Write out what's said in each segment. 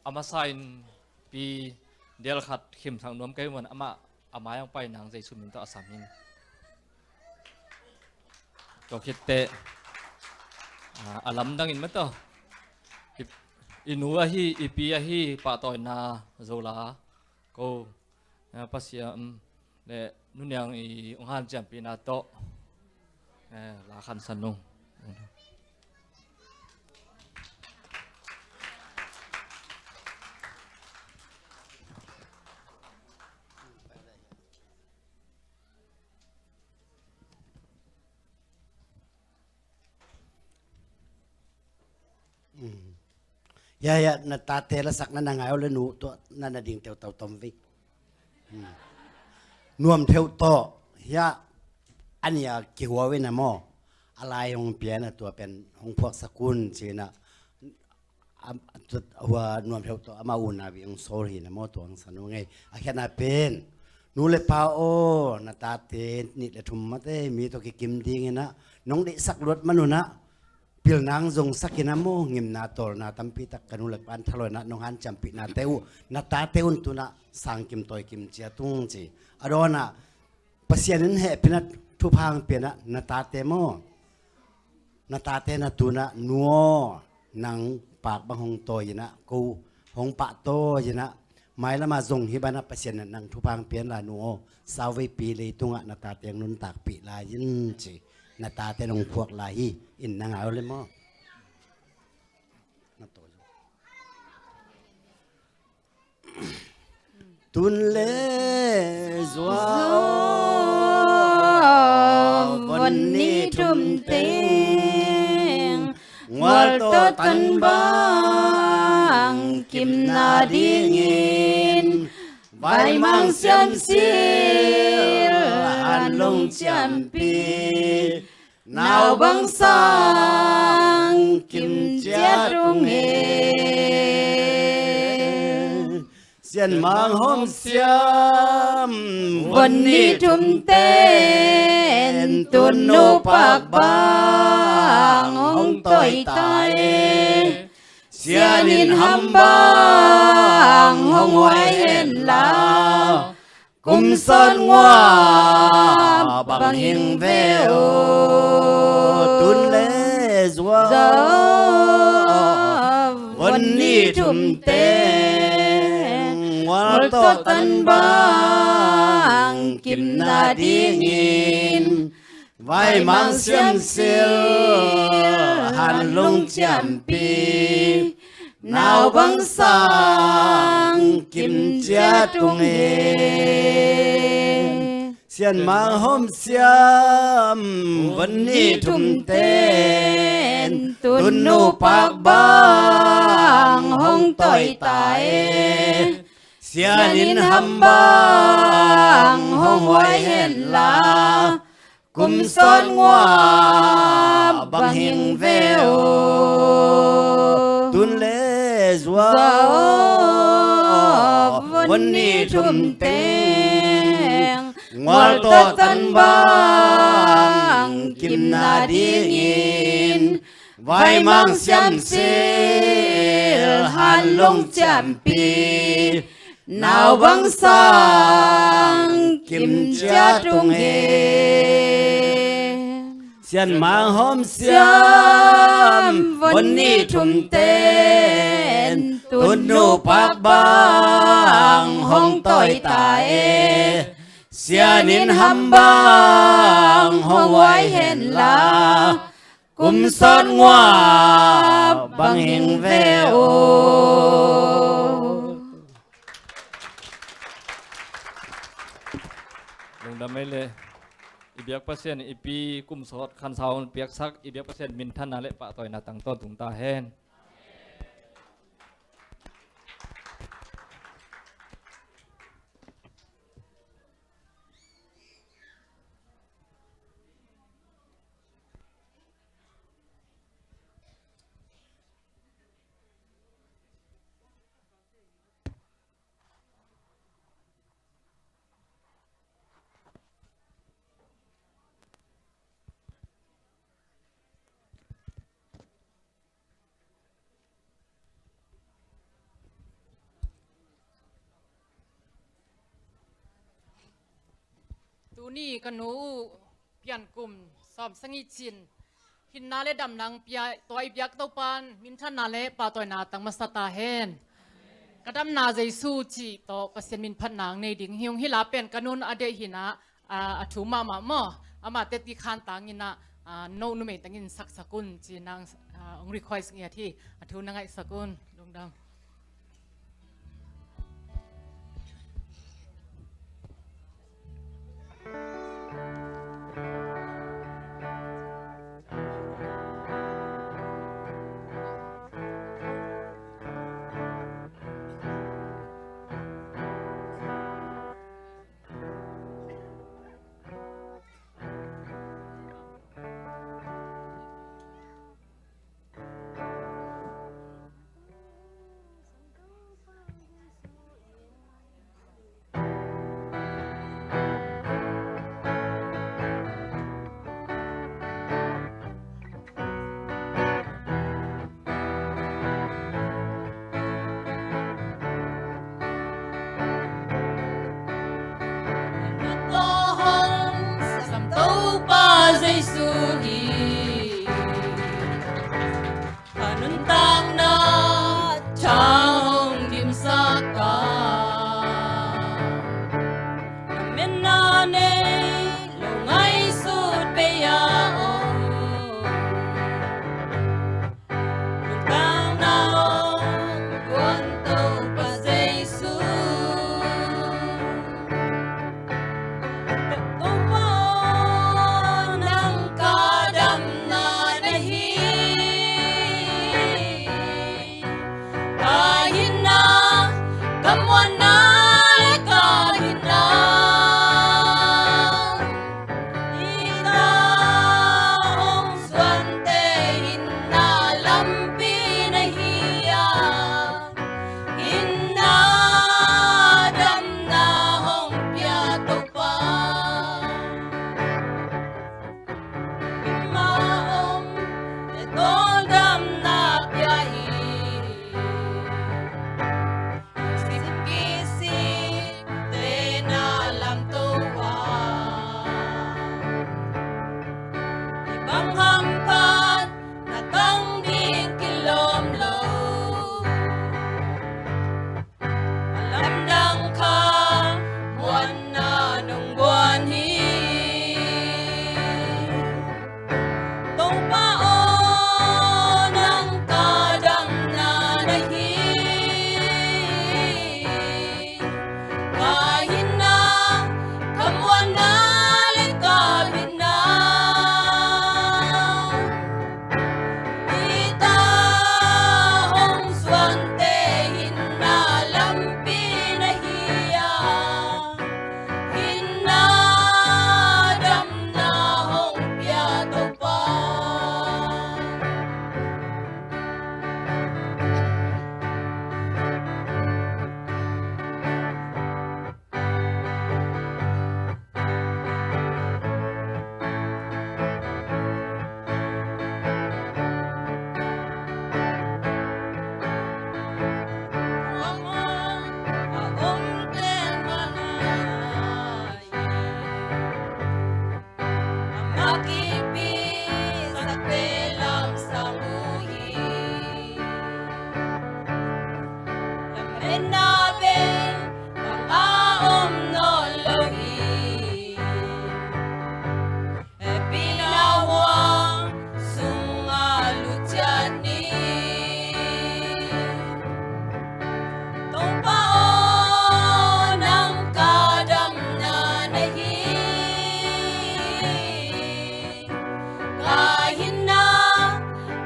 ama sign pi del khat khim thang nom kai mon ama yang pai nang jai sumin to asamin to khitte alam dang in mato inu a hi ipi a hi pa toy na zola ko pasia le nunyang I onghan champi na to la khan sanung ya na tate la sak na nangayo le nu to na na ding teu tau tom vi nuam theu to ya ania ki huwa we na mo alai hong pia na to pen hong phok sakun chi na huwa nuam theu to ama una bi ong sorry na mo to ang sanu ngai a khana pen nu le pa o na tate ni le thum ma te mi to ki kim ding na nong de sak lot manu na pil nang zong sakina mo ngim na tol na tampi tak kanulak pan thaloi na nong han champi na teu na ta teun tu na sang kim toy kim chia tung chi adona pasianin he pinat thu phang pena na ta te mo na ta te na tu na nuo nang pak bang hong toy na ku hong pa to na mai la ma zong hi bana pasian nang thu phang pian la nuo sawi pi le tunga na ta te nun tak pi la yin chi na ta te nong phuak la hi in nang ao le mo na to tun le zwaวันนี้ทุ่มเต็งวัลโตตันบางกิมนาดีงินใบมังเสียมสิลอันลงจำปีนาวบังสังกิมเจ้าตุงเฮเสียนมังหอมเสียม วันนี้ทุ่มเต็งตุนนูปากบางหงต่อยตายเสียนินหำบางหงไว้เห็นลาวกุมซ่อนว่าบางหิงเวว ตุนเลซวา วันนี้ทุ่มเต็ง วัล วัล โต โต ตั ตั น น บา บางกิมนาดีงิน ไว้มังเสียมสิลหันลงจำปีนาวบังสังกิมเจ้าตุงเอเสียนมังหอมเสียมวันนี้ทุ่มเต็นตุนนูปากบางห้องต่อยตายเสียนินหำบางห้องไว้เห็นลากุมซ่อนว่าบางหิงเววตุนเลซวาวันนี้ทุ่มเต็งวัลโตตันบางกิมนาดีงินไว้มังเสียมสิลหันลงจำปีนาวบังสังกิมเจ้าตุงเฮเสียนมังหอมเสียมวันนี้ทุ่มเต็นตุนนูปากบางห้องต่อยตายเสียนินหำบางห้องไว้เห็นลากุมซ่อนว่าบางหิงเวว ลงดำไม่เลยอีเบียกเปอร์เซ็นต์อีปีกุมสอดคันเสาเปียกซักอีเบียกเปอร์เซ็นต์มินท่านนาเละปะต่อยนาตังต้นถุงตาแห้ง ตูนี่กันหนูเปลี่ยนกลุ่มสอบสังอีจินหินนาเลดำนังเปียตัวอีเปียกเต้าปานมินทันนาเลปาตัวนาตังมาสตาเฮนกระดำนาใจสู้จีโตเปอร์เซ็นต์มินพันนางในดิ่งหิวฮิลาเป็นกันนุนอเดหินะถูมาหมออามาเตติคานตังยินะโนนุเมตังยินสักสกุลจีนางองรีคอยส์เงียที่ถูนางไอสกุลดงดำ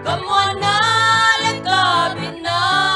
Come on now, let go be now.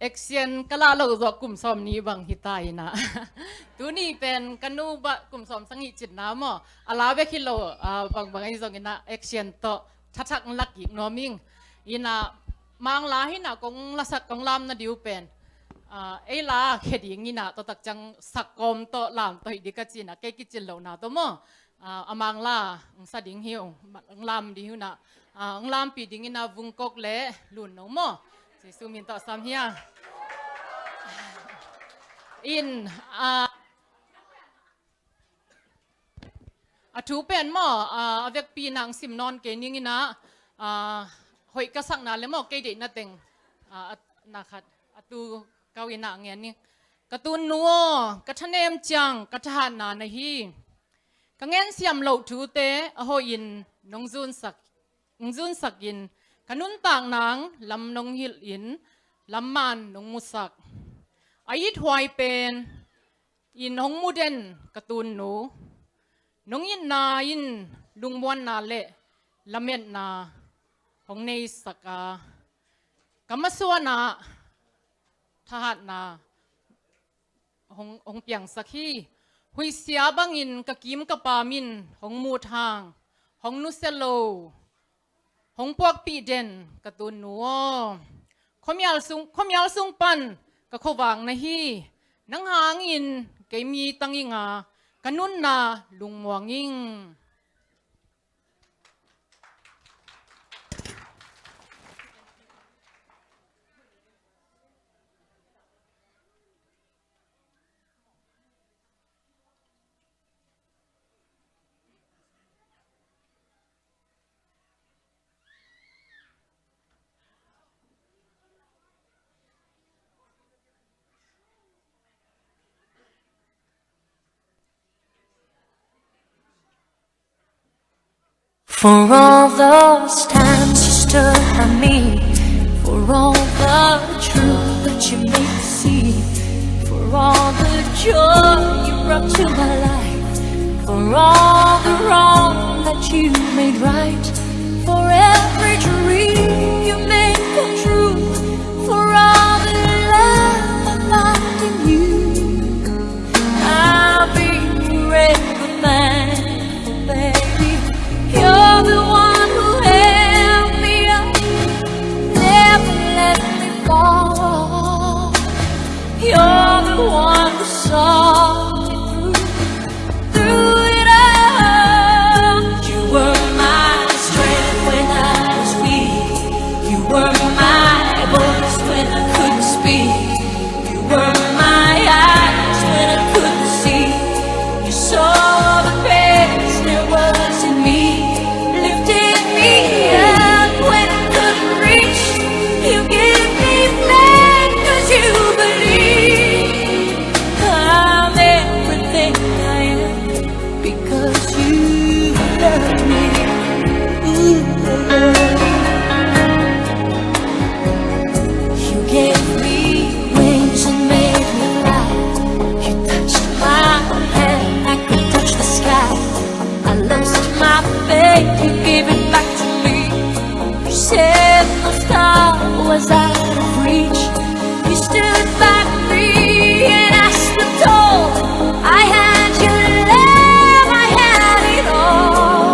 เอ็กเซียนกะลาเราดอกกลุ่มซ้อมนี้บางฮิตายนะ ตัวนี้เป็นกันนูบะกลุ่มซ้อมสังหิจิตน้ำอ่ะอาลาเวคิโลบางไอ้ตรงนี้นะเอ็กเซียนโตชักลักอีกนอมิงอินะมังลาหินะกงละสักกงลามนะดิวเป็นไอ้ลาเขดีงี้นะตัวตักจังสักกอมโตลามตัวดิกจินะเกกิจินเหล่านะตัวมั่งมังลาสะดิ่งหิวลามดิวนะลามปีดิ่งนะวุงกกเละลุนน้องมั่งสิสุมินต่อสามเฮียอินถูเป็นมั่งเวกปีนางสิมนอนเกนิ่งนะหอยกระสังนาเลยมั่งเกดินาเต็งนะครับตูเกาอินาเงี้ยนี่กระตุนนัวกระทะเนมจังกระทานนาในฮีกระเงินเสียมเหล่าถูเตะหอยอินน้องจุนสักอินขนุนต่างนางลำนงหิลอินลำมันนงมุสักอายิถวายเป็นอินหงมูเดนกระตุนหนูนงยินนาอินลุงบวนนาเละละเม็ดนาของในสักกำมะสวนาทหารนาองเปียงสักฮีหุยเสียบังอินกะกิมกะปามินของมูทางของนุเซโลของพวกปีเดนกระตุนหนูขมยาลซุงปันกะขวางนะฮีนังหางอินเกมีตังอิงากะนุนนาลุงมวงอิงFor all those times you stood by me, for all the truth that you made me see, for all the joy you brought to my life, for all the wrong that you made right, for every dream you made come true, for all the love I found in you, I'll be forever thankful, baby. You're the one who held me up, never let me fall. You're the one who saw me through it all. You were my strength when I was weak. You were my voice when I couldn't speak. You were my eyes when I couldn't see. You saw the best there was in me. You gave it back to me. You said no star was out of reach. You stood by me and I stood tall. I had your love, I had it all.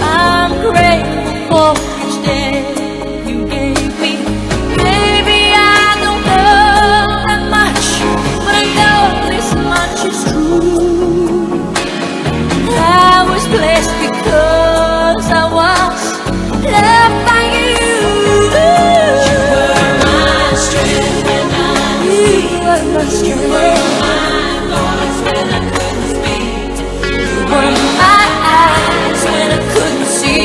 I'm grateful for each day you gave me. Maybe I don't know that much, but I know this much is true. I was blessed because I was loved by you. You were my strength when I was weak. You were my voice when I couldn't speak. You were my eyes when I couldn't see.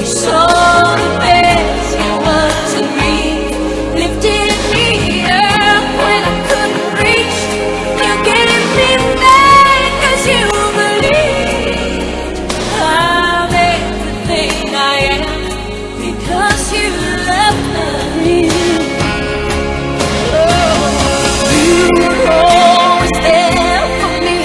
You saw the best there was in me. Lifted me up when I couldn't reach. You gave me back 'cause you believed. I'm everything I am because you love me. Oh, you were always there for me.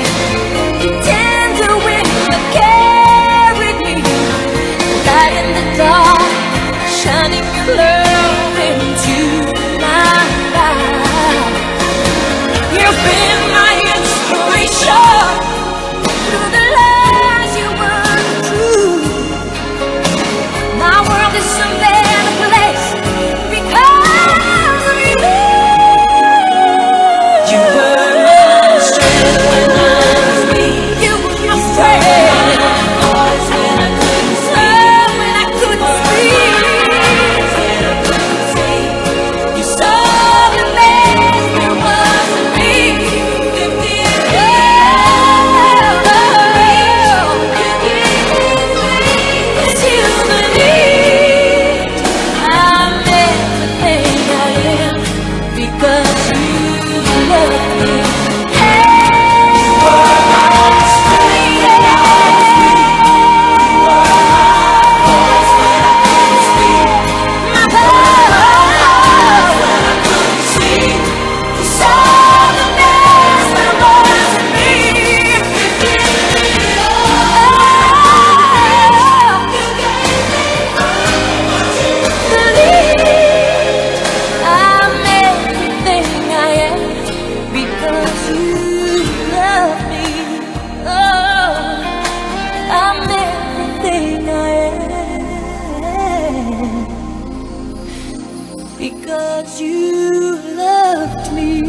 Because you loved me.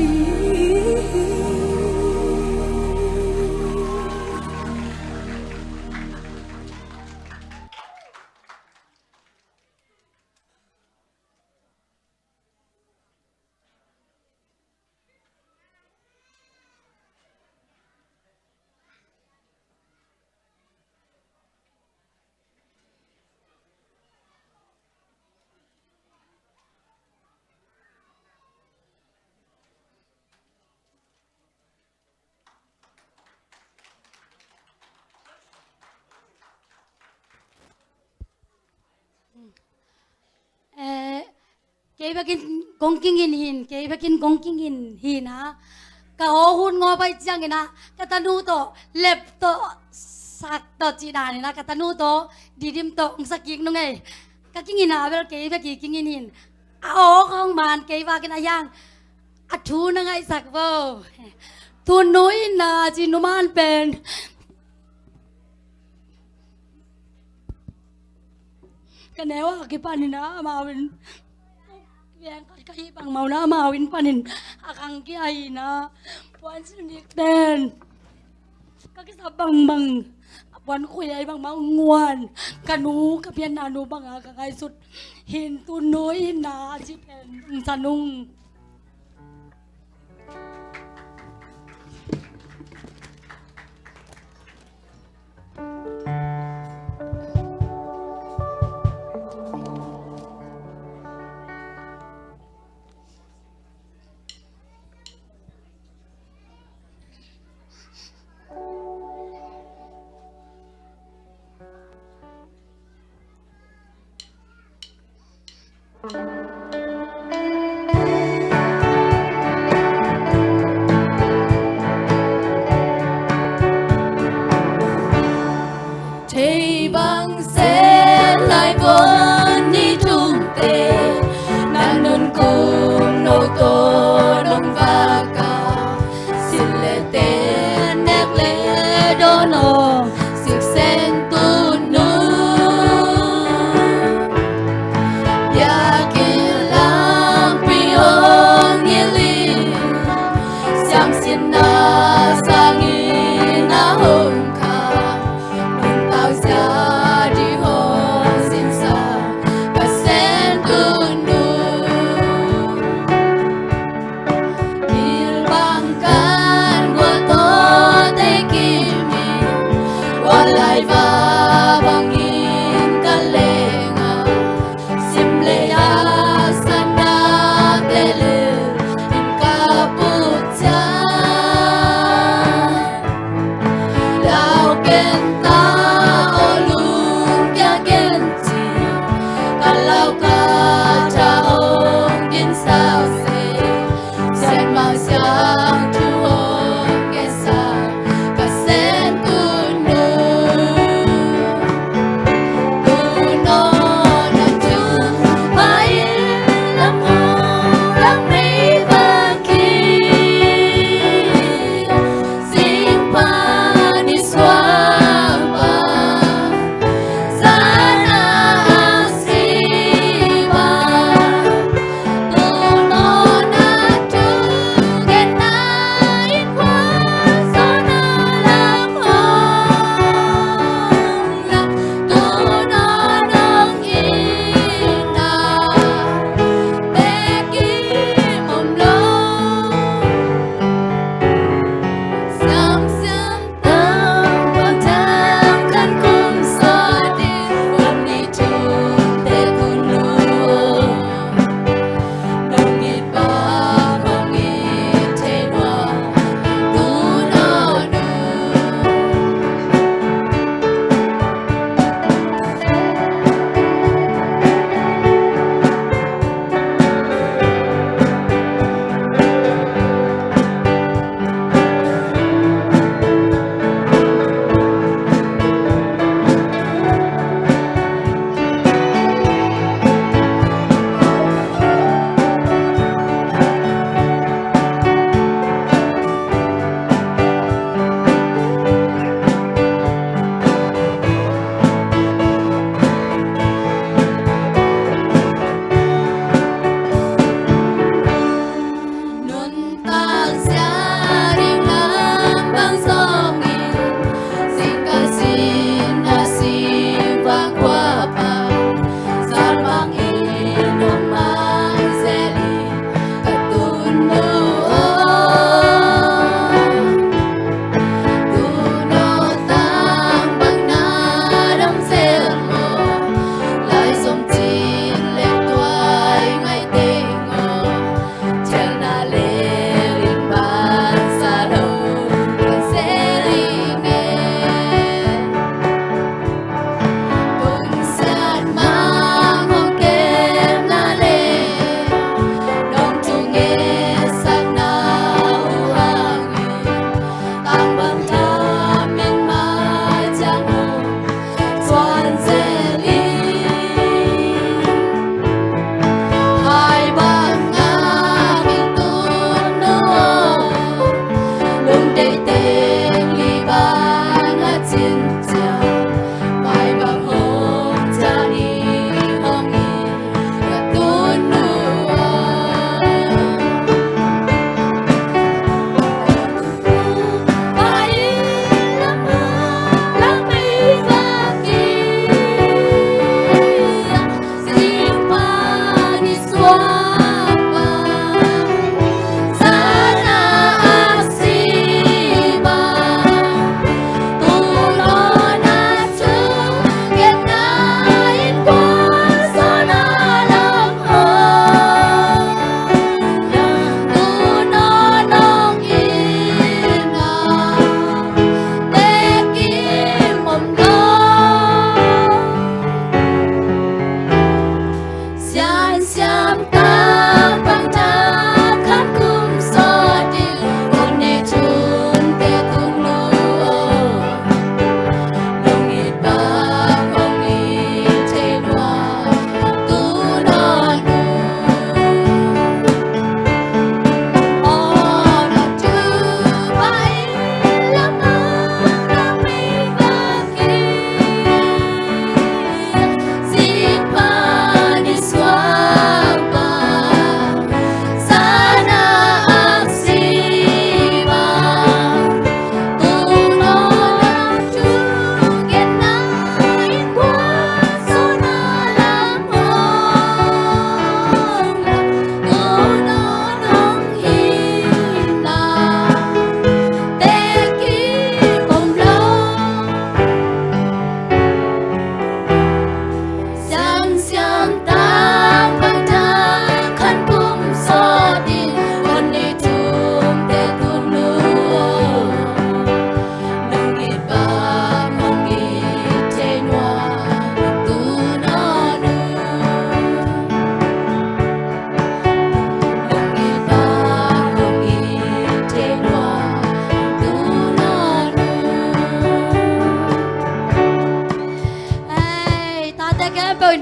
Kay bakin kongkingin hin, kay bakin kongkingin hin ha. Kahon ngo bay chang ina, katanu to lep to sak to china ni na katanu to didim to saking no ngai. Kakingin ha bel kay baki kingin hin. Ao khong man kay bakin ayang. Athu na ngai sak vô. Tu núi na chi numan pen. Kanewa kipanin na mawin. Yang kaki bang mau na mawin panin akang kiai na puan sinik den kaki sabang bang puan kuyai bang mau nguan kanu kapian nanu bang akakai sut hin tu noi na chi pen sanung Thì bằng sẽ lại vốn đi trung tề nàng nôn cùng nô tô nông và cả xin lệ tên nét lệ đô nô siết sen tu nu ya kia lam pi hong yeli siam xin na sang na hong jadi hosin sa kasen tunu bilbangkan gua to te kimi walai va bangin kalenga simple asana tele in kaputsa lau kenta kalau kacau din sao se sen mau siang tuong kesa kasen tunu tuno na tu mai lamu lamri baki simpan di swampa sana asiba tuno na tu gen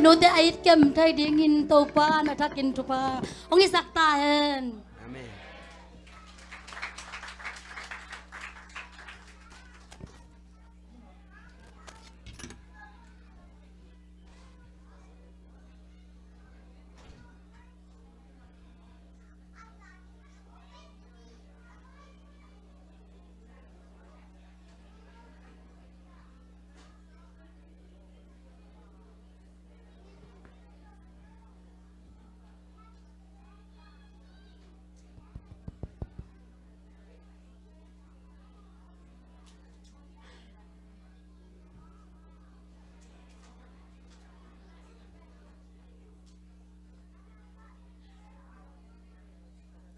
nu te ait kem thai ding in to pa na thakin tu pa ong i sak ta hen. Amen.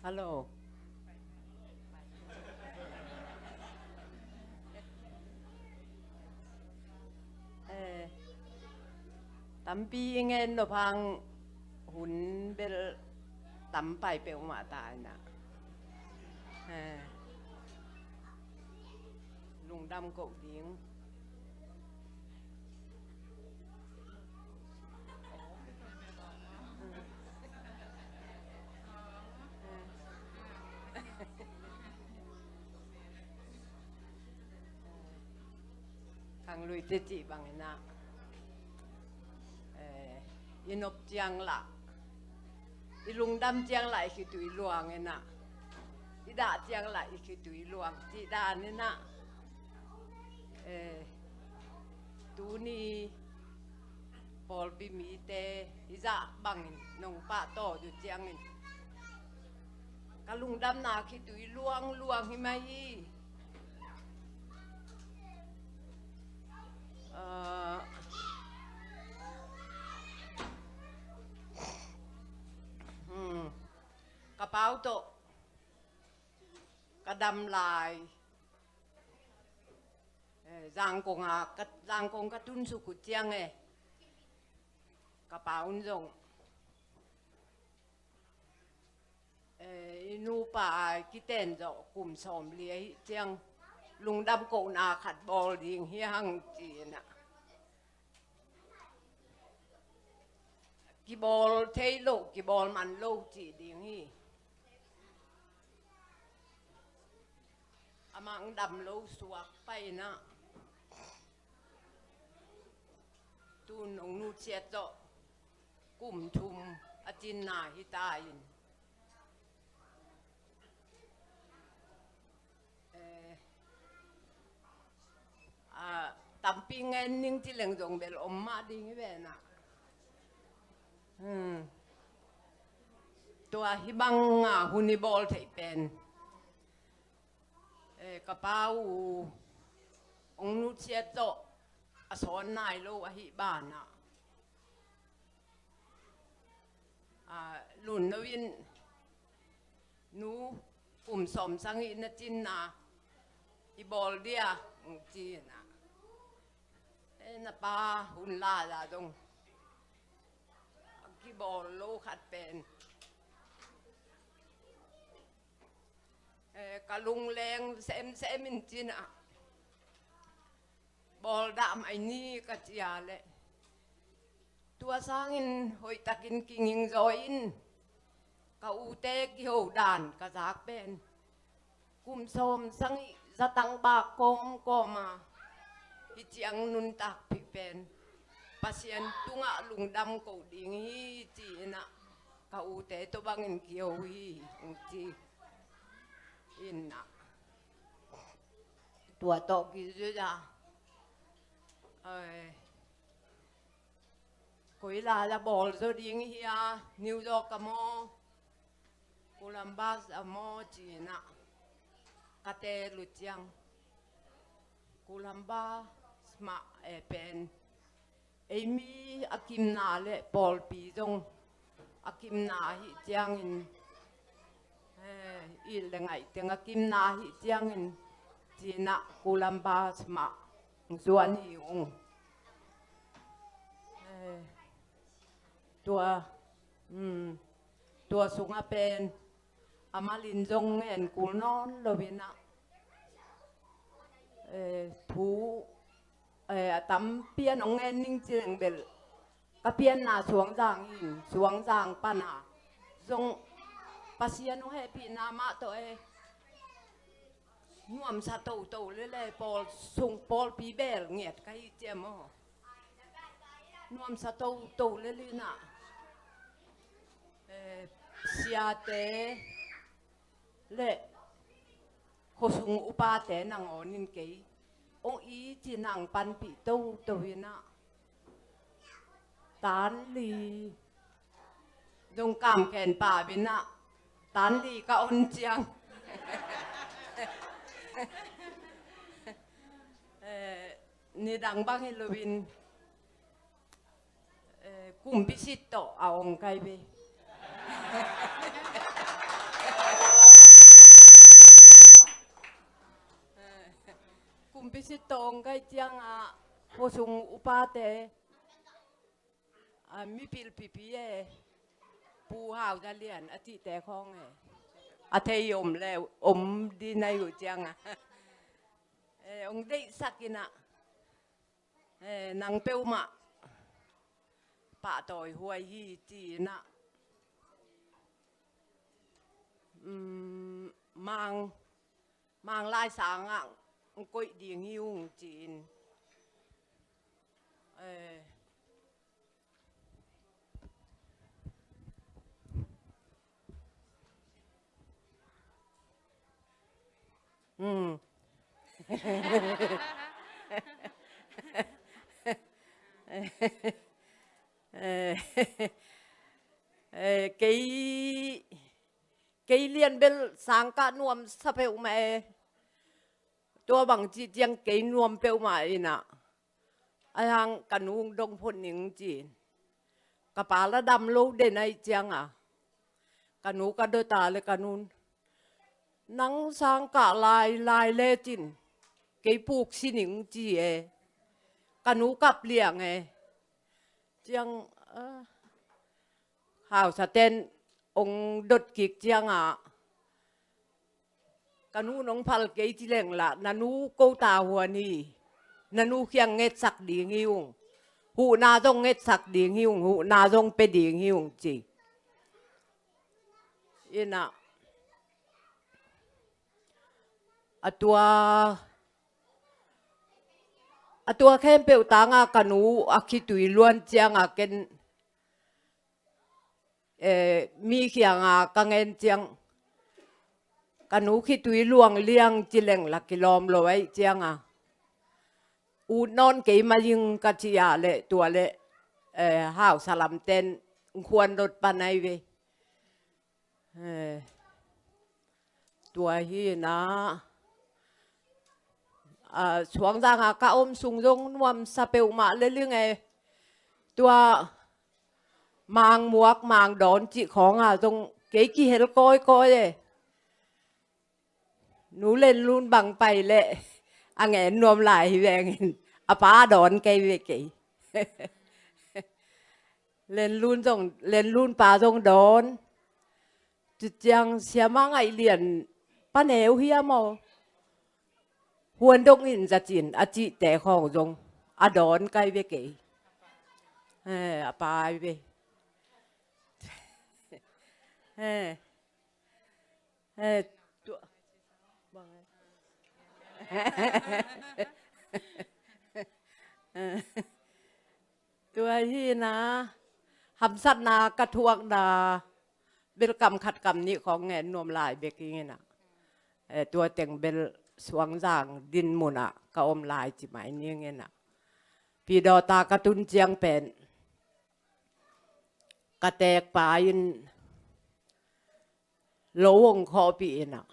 Hello. Tắm pi nghe nó phang hun bel tắm bài bèo mà tài nè. Lùng đâm cậu tiếng. Thằng lùi tê chị bằng cái nào inop chiang la ilung dam chiang lại khi tụi luang cái nào ดาเจียงไหลคือตุยหลวงจีดานี่นะตูนี่ปอลปีมีเตอิจะบังนงปะต่ออยู่เจียงนี่กะลุงดำนาคือตุยหลวงหิมายีกระเป๋าโตกระดำลายgiang cùng giang cùng các tuân su của chiang này các bảo dùng nu pa cái tên rồi cùng xóm lìa chiang lùng đâm cổ na khát bò điên hi hằng chỉ nè cái bò thấy lộ cái bò mặn lâu chỉ điên hi mang đầm lâu suộc bay na tu nông nu chết rồi cùng thùng ở trên nà hi tai tầm pin nghe nhưng chỉ lần dùng để ôm má đi như vậy nèตัวฮิบังฮุนิบอลไทยเป็นกระเป๋าองนุเชียโตอสอนนายโลอหิบ้านน่ะหลุนนวินนูกลุ่มสมสังอินจินนาอีบอลเดียจีน่ะน่ะป้าหุ่นลาลาตรงกีบอลโลขัดเป็นกะลุงแรงเซมมินจีน่ะบอลดามไอ้นี่กะเจียเลยตัวสร้างอินหอยตะกินกิงยิงจอยอินกะอูเตกิโหด่านกะจากเป็นกุมสมสังจะตังบากกงก็มาฮิเจียงนุนตักผิเป็นปัสยันตุงะลุงดำกูดิงฮีจีน่ะกะอูเตตัวบังอินเกียวฮีจีอินน่ะตัวโตกิจุจ้าคุยลาจะบอลจะดิ้งเฮียนิวยอร์กกับโมโคลัมบัสกับโมจีน่ะกาเตลุจังโคลัมบัสมาเป็นมีอากิมนาเลบอลปีจงอากิมนาฮิจังอินอีเลงไงเตียงอากิมนาฮิจังอินจีน่ะโคลัมบัสมาส่วนหิวตัวสุงเป็นอามาลินจงเงินกูนอนโลวินะผู้ตั้มเปียนองเงินนิ่งเจียงเบลกับเปียนหน้าสวงจางอินสวงจางปัญหาจงปัสยานุให้พี่นามาตัวห่วมซาโตเลยปอลส่งปอลปีเบลเงียดกันเจียมอ๋อห่วมซาโตเลยน่ะเสียเตเล่โคสุงอุปาเตนังอ๋อนินเกยองอีจีนังปันปีโตวินะตานลีจงกามแขนป่าบินะตานลีก็อนเจียงนี่ดังบ้างให้ลวินกลุ่มพิชิตโตเอาองไกไปกลุ่มพิชิตโตองไกเจียงโคสุงอุปาเตมีปิลปีปูหาวจะเลียนอธิแต่ของอาเทยมแล้วดีในอยู่เจียงองได้สักกินะนางเปียวมาป่าต่อยหวยฮีจีนะมังลายสางกุยดีงิ้วจีน cái liên bên sáng cả nuông sắp hiệu mẹตัวบางจีเจียงเกยนวมเปียวมาอีน่ะไอ้ทางกันนุงดงพลหนิงจีนกระป๋าละดำลูกเด่นไอเจียงอ่ะกันนูกระเดตาเลยกันนูนนังสร้างกะลายเล่จินเกยปลูกสิหนิงจีเอกันนูกับเลี้ยงไงเจียงข่าวสะเตนองดดกิกเจียงอ่ะกันนูน้องพัลเกยที่เล่งละนันูโกตาหัวนี่นันูเคียงเง็ดสักดีงิวหูนาจงเง็ดสักดีงิวหูนาจงไปดีงิวจีอินะตัวแค่เปียวตางากันนูอาคิตุยล้วนเจียงอาเกนมีเขียงอากังเงินเจียงกันนูคิตุยลวงเลี้ยงจิเลงลักกิลอมลอยเจียงอ่ะอูนอนเกยมายิงกัจยาเละตัวเละห้าวสลัมเต้นควรรถปานไอเวตัวฮีนะช่วงจางอ่ะก้าอมสุงจงนวมสเปลมาเรื่อยๆไงตัวมางมวกมางดอนจิของอ่ะตรงเกยกี่เฮลก้อยเลยหนูเล่นรุ่นบังไปเละอ่ะไงนวมหลายแวงอ่ะป้าดอนไกเวกเล่นรุ่นตรงเล่นรุ่นป้าตรงดอนจุดยังเสียมังไอเลียนป้าเหนวเฮียมอหวนดงอินจะจินอาจิแต่ของจงอ่ะดอนไกเวกอ่ะป้าเวตัวที่นะหำสัตนากระทวงดาเบลกรรมขัดกรรมนี้ของแงนนวมลายเบกงี้นะตัวเต็งเบลสวงจางดินมุนอะกะอมลายจิหมายนี้เงี้ยนะปีดอตากระตุนเจียงเป็นกระแตกปลายินโลวงคอปีน่ะ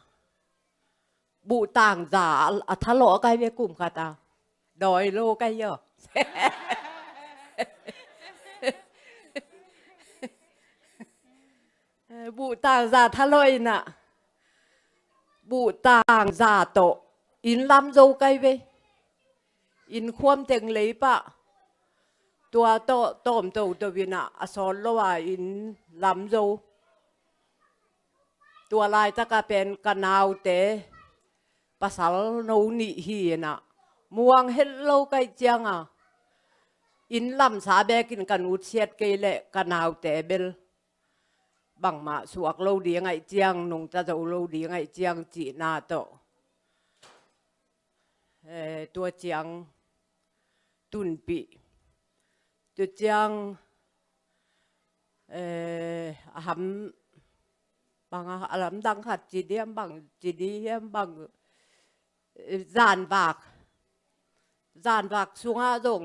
บูต่างจ่าอัทะโลไกเวกุมคาตาดอยโลไกเยอะบูต่างจ่าทะลอยน่ะบูต่างจ่าโตอินลำโจไกเวอินความเต็งเลยปะตัวโตโตมโตตัววินะอสอนละว่าอินลำโจตัวลายตะกะเป็นกันนาวเตภาษาโนนิฮีน่ะม่วงเฮลโลไกเจียงอ่ะอินลำสาเบกินกันอุดเชียดเกยเละกันนาวเตเบลบังมาสวกโลดีไงเจียงนงจะโลดีไงเจียงจีนาโตตัวเจียงตุนปีตัวเจียงหำบางอารมณ์ดังขัดจีเดียมบางจีดีเฮียมบางจานบากสุงอาจง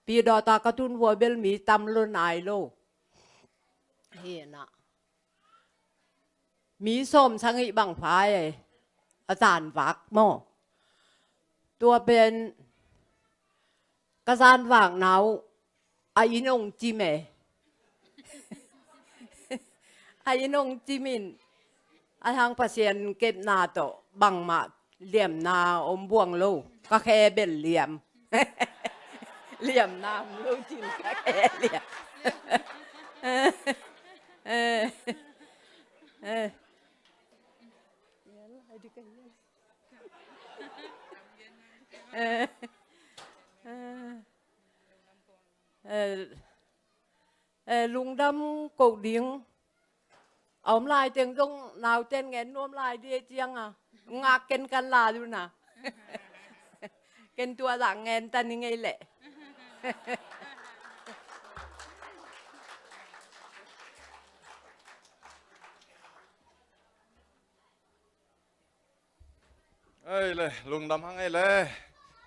ปีดอตากระตุนหัวเบลมีตำลนายโลเฮียนะมีส้มสังหิบังพายอาจารย์วักหม้อตัวเป็นกระจานวางเนาอายินงจีเมอายินงจีมินอาทางเปอร์เซียนเก็บนาโตบังมาเหลี่ยมนาอมบ่วงโลก็แค่เบลเหลี่ยมเหลี่ยมน้ำโลจินก็แค่เหลี่ยมลุงดำกดดิ้งเอาลายเตียงตรงนาวเต้นเงินนวมลายเดียเจียงอ่ะงาเกินกันลาดูนะเกินตัวหลังเงินตันยังไงแหละ ê lệ lùng đâm hăng ê lệ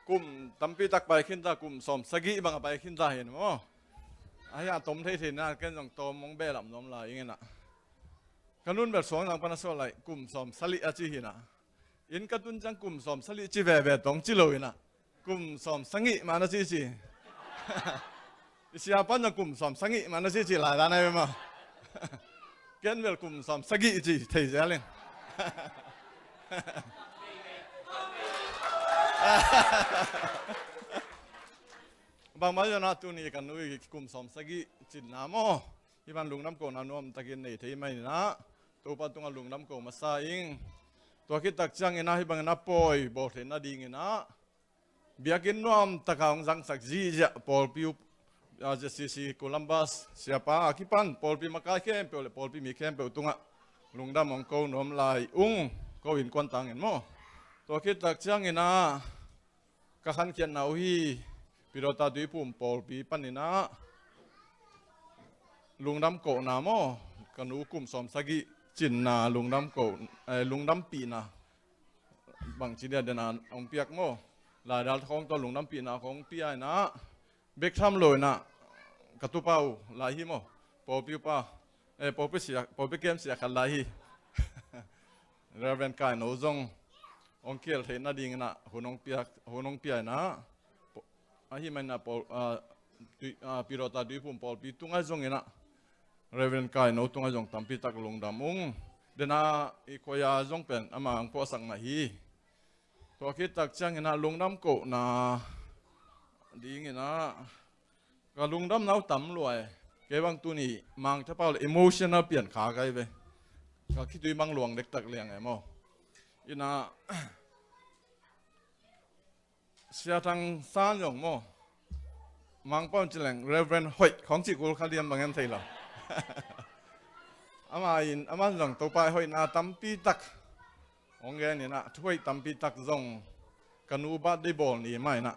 cùm tắm pi tắc bài kinh ta cùm xóm sagi bằng bài kinh ta hiện mò ai à tôm thấy thì na cái dòng tôm mong bê làm tôm lại ingin à cái nun bẹt xuống làm panasol lại cùm xóm sali à chi hiện à in cái tuần chẳng cùm xóm sali chi về tông chi lôi na cùm xóm sangi mà nó chi siapa na cùm xóm sangi mà nó chi lại ra này mà cái về cùm xóm sagi chi thấy ra lên bang mai na tu ni kan nui kum som sagi chin na mo iban lungnam ko na nom takin nei thei mai na to pa tunga lungnam ko masa ing to ki tak chang ina hi bang na poi bo the na ding ina biakin nom takaung jang sak ji ja pol piu JCC Columbus siapa akipan pol pi makai kem pol pi mi kem pe tunga lungdam ong ko nom lai ko in kwan tang en mo to ki tak chang ina ka khan kian nau hi pirota dui pum pol pi panina lungdam ko na mo kanu kum som sagi chin na lungdam ko lungdam pi na bang chi dia dena ong piak mo la dal khong to lungdam pi na khong pi ai na bek tham loi na katupau la hi mo pol pi pa pol pi sia pol pi kem sia khan la hi Reverend kai no zong ong kiel the na ding na hunong piai na ahi mai na pol pirota dui pum pol pi tungai zong ina Reverend kai no tungai zong tampi tak lungdamung dena ikoya zong pen ama ang po sang na hi to ki tak chang ina lungdam ko na ding ina ka lungdam nau tam luai ke bang tu ni mang tha pau emotional pian kha kai ve ka ki tui mang luang dek tak liang ai mo ina sia thang san yong mo mang pon chileng Reverend hoi khong chi kul khaliam bang em thei la ama zong to pai hoi na tampi tak ong ge ni na thui tampi tak zong kanu ba de bol ni mai na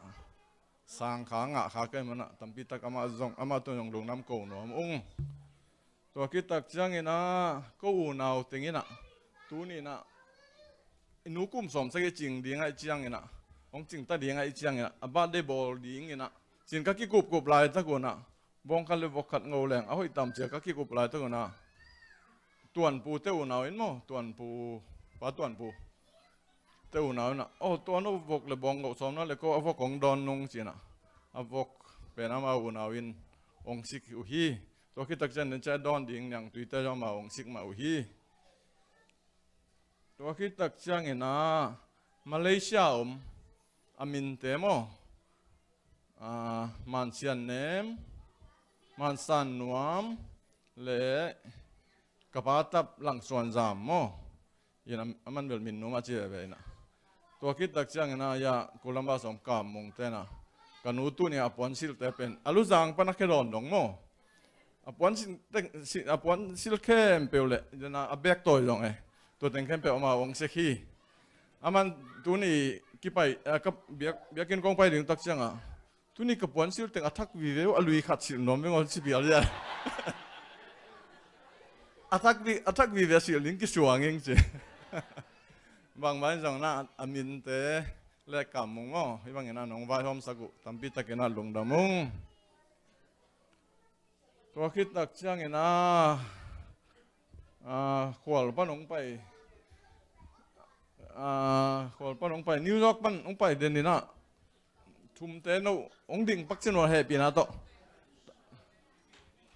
sang kha nga kha kai mana tampi tak ama zong ama to yong lungnam ko no to ki tak chang ina ko u nau ting ina tu ni na inu kum som sa ge jing ding ai chiang ina ong jing ta ding ai chiang ina aba de bol ding ina jin ka ki kup lai ta ko na bong ka le bok khat ngau leng a hoi tam che ka ki kup lai ta ko na tuan pu te u nau in mo tuan pu pa tuan pu te u nau na o tuan no bok le bong ngau som na le ko avok ong don nong china avok pe na ma u nau in ong sik u hi to ki tak chen nen cha don ding nyang tui ta ma ong sik ma u hi to ki tak chang ina Malaysia amin te mo man sian nem man san nuam le kapatap lang suan zam mo ina aman bel min no ma che be na to ki tak chang ina ya Columbus som kam mong te na kanu tu ni apon sil te pen alu jang pa na ke ron dong mo apon sil kem pe le na abek toy dong e to teng kem pe ma ong se khi aman tu ni ki pai ka biakin kong pai ding tak chang a tu ni ka pon sil teng athak vi ve alui khat sil nom ngol chi bial ya athak vi ve sil ling ki suang eng che bang mai jong na amin te le kam mong mo hi bang ina nong vai hom sagu tampi takena lungdamung to khit tak chang ina khwal pa nong pai khwal pa nong pai New York pan nong pai den ni na thum te no ong ding pak chen wa he pi na to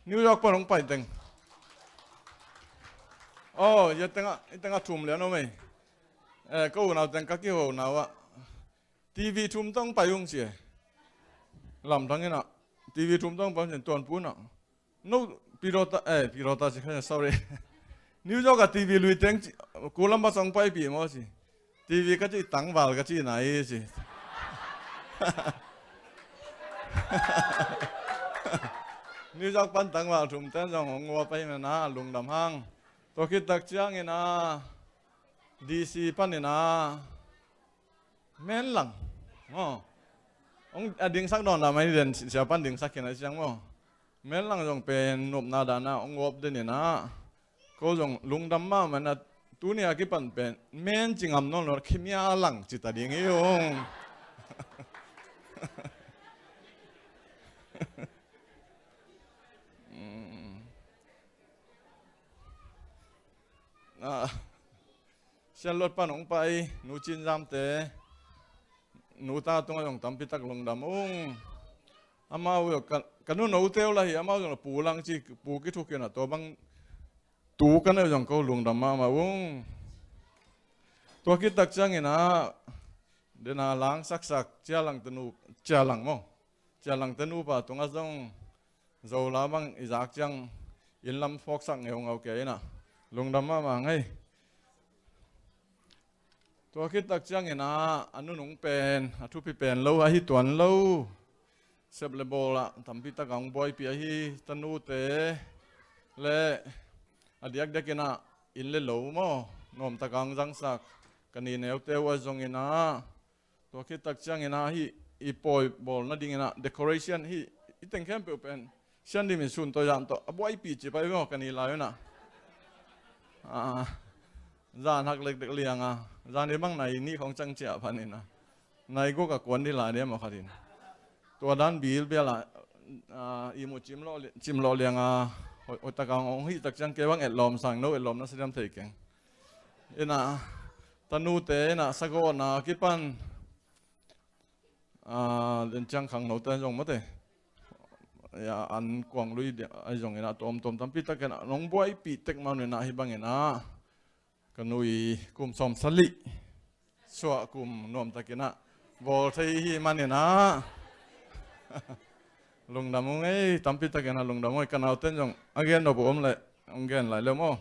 New York pa nong pai teng ya tenga thum le no mai ko nào teng ka ki ho nào a TV thum tong pai yung che lam thang ina TV thum tong pa chen ton pu na no pirota se khan sorry New York a TV lui teng Columbus song pai pi mo si TV ka chi tang wal ka chi nai si New York pan tang wal thum ten jong ngwa pai na lung dam hang to ki tak chiang ina DC pan ina men lang ong ading sak don la mai den sia pan ding sak kena chiang mo men lang jong pen nop na da na ong ngop den ina ko jong lungdam ma mana tu nia ki pan pen men chingam non lor khimya lang chita ding yong xem lót pan ông pai nu chin jam te nu ta tung ayong tampi tak long dam ong amau yo kanu no teo la hi amau yo pu lang chi pu ki thu kena to bang tu kan ayong ko long dam ma ong to ki tak chang ina dena lang sak sak chia lang tanu chia lang tanu pa tung azong zo la bang izak chang in lam phok sak ngeu ngau ke na long dam ma ngaiตัวคิดตักจังเห็นอันนู้นงเป็นทุพิเป็นเล่าให้ตัวนั้นเล่าเสพเลโบละทำพิตากังบอยเปียฮีตนูเตและอดีตเด็กนะอินเลโลมอนอมตะกังจังสักกันนี่แนวเตวจงเห็นตัวคิดตักจังเห็นฮีอีปอยบอลนั่นดิ่งนะ decoration ฮีอีแต่งแคมเปญเป็นเช่นที่มีส่วนตัวอย่างตัวบอยปีจีไปว่ากันนี่ลายนะจานหักเล็กเด็กเลี้ยงจานนี้บางในนี่ของจังเจียพันนี่นะในก็กับกวนที่หลายเนี่ยมาขัดินตัวด้านบีลเบียละอีมูจิมโลเลี้ยงโอตะกังองฮิตะจังเกวังเอ็ดลอมสั่งโนเอ็ดลอมนั่นสิทำเทเก่งตานูเตสะโกนกิปันเดินจังขังโนเตจงมาเตอันกวางลุยไอจงตอมทำพิตะกันน้องบอยปีเต็กมาเนี่ยฮิบังกันนุยกุมสมสลิชัวกุมนวมตะกินะบอลไทยมันเนี่ยนะลงดำมงไอ้ตั้มพิตะกินะลงดำมงกันเอาเต้นจงอันเกนเราบอกเลยอันเกนไหลเร็วมั้ง